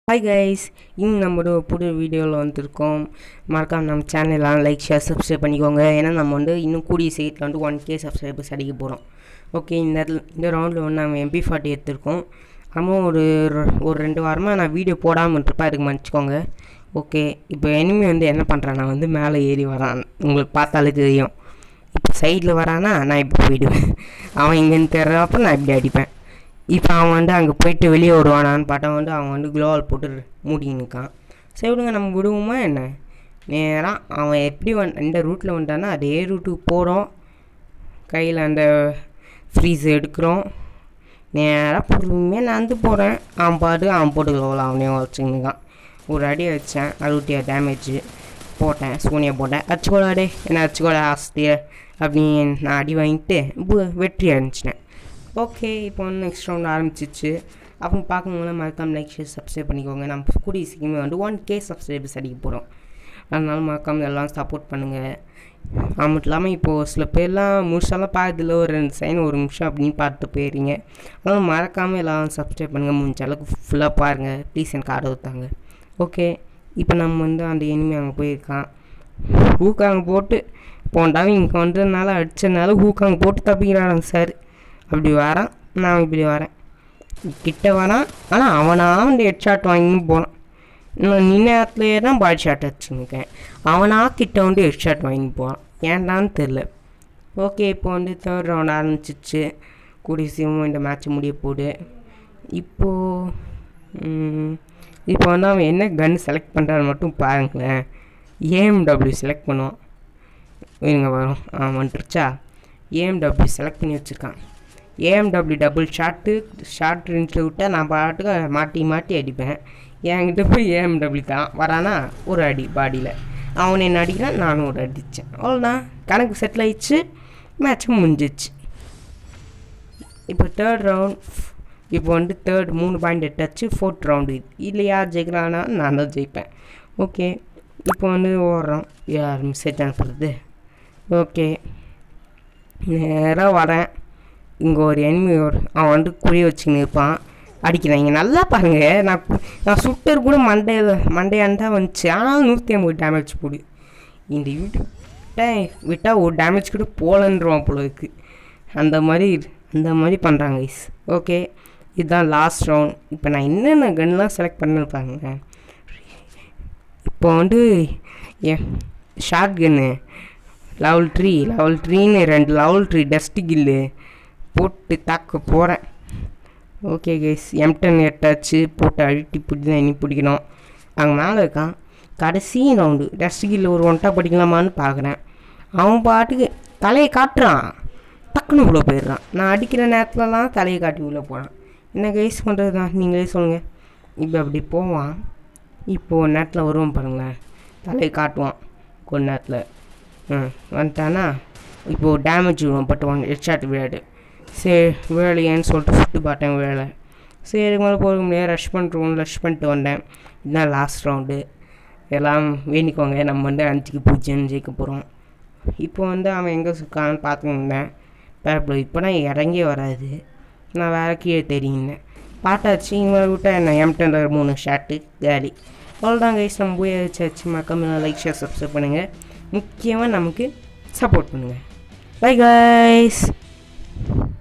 Hi guys, இன்னும் நம்ம புது வீடியோவில் வந்திருக்கோம். மறக்காம நம்ம சேனலாம் லைக் ஷேர் சப்ஸ்கிரைப் பண்ணிக்கோங்க. ஏன்னா நம்ம இன்னும் கூடிய சீக்கிரத்தில் 1K சப்ஸ்கிரைபர்ஸ் அடிக்க போகிறோம். ஓகே, இந்த ரவுண்டில் நம்ம MP40 எடுத்திருக்கோம். ஆமாம், ஒரு 2 வாரமாக நான் வீடியோ போடாமல் இருப்பேன், அதுக்கு மன்னிச்சிக்கோங்க. ஓகே, இப்போ எனிமி என்ன பண்ணுறேன், நான் மேலே ஏறி வரான், உங்களுக்கு பார்த்தாலே தெரியும். இப்போ சைடில் வரானா நான் இப்படி போயிடுவேன், அவன் இங்கேன்னு தெரிறப்ப நான் இப்படி அடிப்பேன். இப்போ அவன் அங்கே போயிட்டு வெளியே வருவானான்னு பார்த்தா அவன் க்ளோவால் போட்டு மூடின்னு இருக்கான். சரி விடுங்க, நம்ம விடுவோமா என்ன? நேராக அவன் எப்படி இந்த ரூட்டில் வந்துட்டானா அதே ரூட்டுக்கு போகிறோம். கையில் அந்த ஃப்ரீஸ் எடுக்கிறோம். நேராக பொறுமையாக நடந்து போகிறேன். அவன் போட்டு க்ளோவில் அவனே வச்சுருக்கான். ஒரு அடி வச்சேன், 60 டேமேஜ் போட்டேன், சூனியை போட்டேன். அச்சுக்கோடாடே என்ன அச்சுக்கோடா ஆஸ்திய அப்படின்னு நான் அடி வாங்கிட்டு வெற்றி அடைஞ்சிட்டேன். ஓகே, இப்போ நெக்ஸ்ட் ரவுண்ட் ஆரம்பிச்சிச்சு. அப்போ பார்க்கும்போது மறக்காமல் லைக் ஷேர் சப்ஸ்கிரைப் பண்ணிக்கோங்க. நம்ம கூடிய சீக்கிரமே 1K சப்ஸ்கிரைபர்ஸ் அடிக்க போகிறோம். அதனால மறக்காமல் எல்லாம் சப்போர்ட் பண்ணுங்கள். அது மட்டும் இல்லாமல் இப்போது சில பேர்லாம் முழுசாலாம் பார்க்கறதில்ல, ஒரு 2 செகண்ட் 1 நிமிஷம் அப்படின்னு பார்த்துட்டு போயிடுறீங்க. அதனால் மறக்காமல் எல்லாம் சப்ஸ்கிரைப் பண்ணுங்கள். முடிஞ்ச அளவுக்கு ஃபுல்லாக பாருங்கள் ப்ளீஸ், எனக்கு ஆர்டர் தாங்க. ஓகே, இப்போ நம்ம அந்த எனிமி அங்கே போயிருக்கான். ஹூக்காங்க போட்டு போண்டாவும் இங்கே வந்ததுனால அடித்ததுனால ஹூக்காங்க போட்டு தப்பிக்கிறாங்க சார். அப்படி வரான், நான் இப்படி வரேன், கிட்ட வரான். ஆனால் அவனாக ஹெட் ஷாட் வாங்கின்னு போகிறான். நான் நேரத்துலேயே தான் பாடி ஷாட் வச்சுருக்கேன். அவனாக கிட்ட ஹெட் ஷாட் வாங்கி போகிறான், ஏன்டான்னு தெரில. ஓகே, இப்போ 3rd ரவுண்ட் ஆரம்பிச்சிச்சு. கூடிய சீக்கிரமாக இந்த மேட்ச் முடிய போகுது. இப்போ அவன் என்ன கன் செலக்ட் பண்ணுறான்னு மட்டும் பாருங்களேன். AMW செலக்ட் பண்ணுவான். இருங்க வரும், வந்துருச்சா? AMW செலக்ட் பண்ணி வச்சுருக்கான். AMW டபுள் ஷார்ட் ரேஞ்சில் விட்டால் நான் பாட்டுக்கு மாட்டி அடிப்பேன். என்கிட்ட போய் AMW தான் வரானா ஒரு அடி பாடியில், அவனை என்ன அடிக்கிறான், நானும் ஒரு அடித்தேன். அவ்வளோதான், கணக்கு செட்டில் ஆயிடுச்சு, மேட்சும் முடிஞ்சிச்சு. இப்போ 3rd ரவுண்ட். இப்போ 3 பாயிண்ட் எடுத்தாச்சு. 4th round. இல்லை யார் ஜெயிக்கிறானா நான் தான் ஜெயிப்பேன். ஓகே, இப்போ ஓடுறோம். யார் மெசேஜ் அனுப்புறது? ஓகே, நேராக வரேன். இங்கே ஒரு எனிமி அவன் குறி வச்சுன்னு இருப்பான், அடிக்கிறான். இங்கே நல்லா பாருங்கள், நான் சுட்டர் கூட மண்டையான் தான் வந்துச்சு. ஆனால் 150 டேமேஜ் போடு. இந்த யூடியூப் விட்டால் ஒரு டேமேஜ் கூட போலன்றான் போல இருக்குது. அந்த மாதிரி பண்ணுறாங்க கைஸ். ஓகே, இதுதான் லாஸ்ட் ரவுண்ட். இப்போ நான் என்னென்ன கன்லாம் செலக்ட் பண்ணிருப்பாங்க. இப்போ ஷார்ட் கன்னு லெவல் 3ன்னு 2 லெவல் 3 டஸ்ட் கில்லு போட்டு தாக்க போகிறேன். ஓகே கைஸ், M10 எட்டாச்சு. போட்டு அழுட்டி தான் இனி பிடிக்கணும். அங்கே மேலே இருக்கான். கடைசி ரவுண்டு டஸ்ட் கில்லு ஒரு 1 படிக்கலாமான்னு பார்க்குறேன். அவன் பாட்டுக்கு தலையை காட்டுறான், டக்குன்னு உள்ளே போயிடுறான். நான் அடிக்கிற நேரத்துலலாம் தலையை காட்டி உள்ளே போகிறான். என்ன கைஸ் பண்ணுறது தான், நீங்களே சொல்லுங்கள். இப்போ அப்படி போவான். இப்போது ஒரு நேரத்தில் வருவான் பாருங்களேன், தலையை காட்டுவான் கொஞ்ச நேரத்தில். வந்துட்டானா இப்போது டேமேஜ் விடுவான். பட் 1 ஹெட்ஷாட் விளையாடு. சரி விளையாடுன்னு சொல்லிட்டு சுட்டு பார்த்தேன் வேலை. சரி இதுக்கு மேலே போக முடியாது, ரஷ் பண்ணிட்டு வந்தேன். இதுதான் லாஸ்ட் ரவுண்டு. எல்லாம் வேண்டிக்கோங்க, நம்ம 5-0 ஜெயிக்க போகிறோம். இப்போ அவன் எங்கே இருக்கான்னு பார்த்துருந்தேன் பேப்பில். இப்போ நான் இறங்கே வராது, நான் வேறு கீழே தெரியுந்தேன். பார்த்தாச்சு. இவங்க விட்டால் என்ன M10 3 ஷாட்டு காலி. அவ்வளோதான் கைஸ், நம்ம போய் வச்சாச்சு. மறக்காம லைக் ஷேர் சப்ஸ்கிரைப் பண்ணுங்கள். முக்கியமாக நமக்கு சப்போர்ட் பண்ணுங்கள். Bye guys.